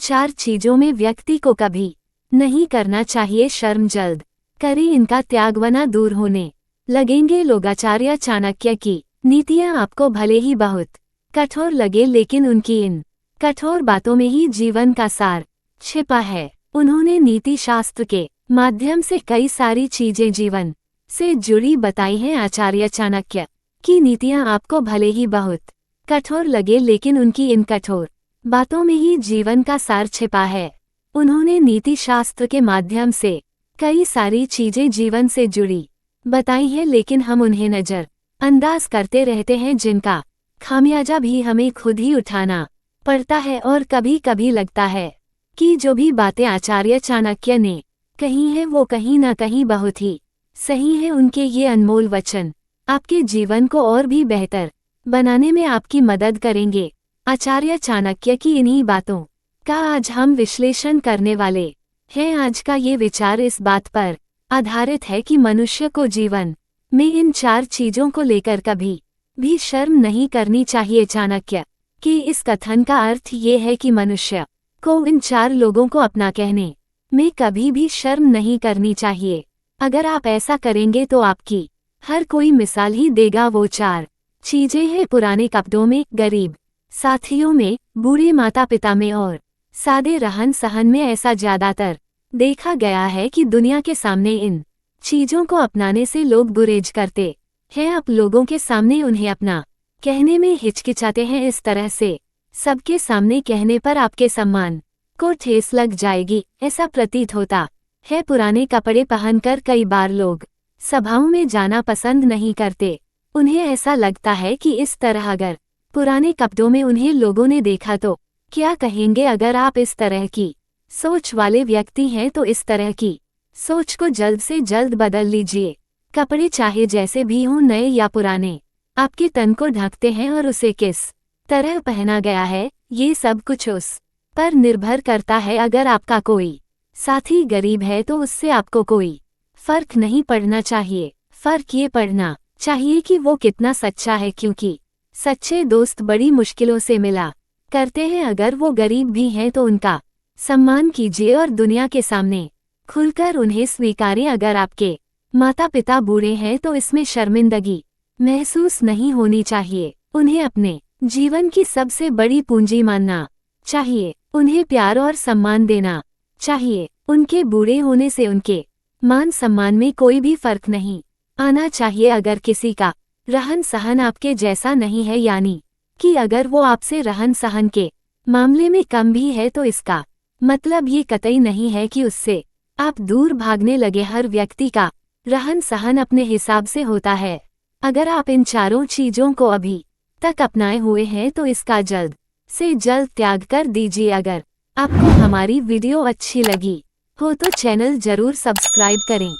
चार चीजों में व्यक्ति को कभी नहीं करना चाहिए शर्म। जल्द करें इनका त्याग वरना दूर होने लगेंगे लोग। आचार्य चाणक्य की नीतियां आपको भले ही बहुत कठोर लगे, लेकिन उनकी इन कठोर बातों में ही जीवन का सार छिपा है। उन्होंने नीति शास्त्र के माध्यम से कई सारी चीजें जीवन से जुड़ी बताई हैं। आचार्य चाणक्य की नीतियां आपको भले ही बहुत कठोर लगे, लेकिन उनकी इन कठोर बातों में ही जीवन का सार छिपा है। उन्होंने नीति शास्त्र के माध्यम से कई सारी चीजें जीवन से जुड़ी बताई हैं, लेकिन हम उन्हें नजर अंदाज करते रहते हैं, जिनका खामियाजा भी हमें खुद ही उठाना पड़ता है। और कभी कभी लगता है कि जो भी बातें आचार्य चाणक्य ने कही हैं वो कहीं ना कहीं बहुत ही सही है। उनके ये अनमोल वचन आपके जीवन को और भी बेहतर बनाने में आपकी मदद करेंगे। आचार्य चाणक्य की इन्हीं बातों का आज हम विश्लेषण करने वाले हैं। आज का ये विचार इस बात पर आधारित है कि मनुष्य को जीवन में इन चार चीजों को लेकर कभी भी शर्म नहीं करनी चाहिए। चाणक्य के इस कथन का अर्थ ये है कि मनुष्य को इन चार लोगों को अपना कहने में कभी भी शर्म नहीं करनी चाहिए। अगर आप ऐसा करेंगे तो आपकी हर कोई मिसाल ही देगा। वो चार चीजें हैं पुराने कपड़ों में, गरीब साथियों में, बूढ़े माता पिता में और सादे रहन सहन में। ऐसा ज्यादातर देखा गया है कि दुनिया के सामने इन चीजों को अपनाने से लोग गुरेज करते हैं। आप लोगों के सामने उन्हें अपना कहने में हिचकिचाते हैं। इस तरह से सबके सामने कहने पर आपके सम्मान को ठेस लग जाएगी, ऐसा प्रतीत होता है। पुराने कपड़े पहनकर कई बार लोग सभाओं में जाना पसंद नहीं करते। उन्हें ऐसा लगता है कि इस तरह अगर पुराने कपड़ों में उन्हें लोगों ने देखा तो क्या कहेंगे। अगर आप इस तरह की सोच वाले व्यक्ति हैं तो इस तरह की सोच को जल्द से जल्द बदल लीजिए। कपड़े चाहे जैसे भी हों, नए या पुराने, आपके तन को ढकते हैं और उसे किस तरह पहना गया है ये सब कुछ उस पर निर्भर करता है। अगर आपका कोई साथी गरीब है तो उससे आपको कोई फर्क नहीं पड़ना चाहिए। फर्क ये पड़ना चाहिए कि वो कितना सच्चा है, क्योंकि सच्चे दोस्त बड़ी मुश्किलों से मिला करते हैं। अगर वो गरीब भी हैं तो उनका सम्मान कीजिए और दुनिया के सामने खुलकर उन्हें स्वीकारिए। अगर आपके माता पिता बूढ़े हैं तो इसमें शर्मिंदगी महसूस नहीं होनी चाहिए। उन्हें अपने जीवन की सबसे बड़ी पूंजी मानना चाहिए। उन्हें प्यार और सम्मान देना चाहिए। उनके बूढ़े होने से उनके मान सम्मान में कोई भी फर्क नहीं आना चाहिए। अगर किसी का रहन सहन आपके जैसा नहीं है, यानी कि अगर वो आपसे रहन सहन के मामले में कम भी है, तो इसका मतलब ये कतई नहीं है कि उससे आप दूर भागने लगे। हर व्यक्ति का रहन सहन अपने हिसाब से होता है। अगर आप इन चारों चीजों को अभी तक अपनाए हुए हैं तो इसका जल्द से जल्द त्याग कर दीजिए। अगर आपको हमारी वीडियो अच्छी लगी हो तो चैनल जरूर सब्सक्राइब करें।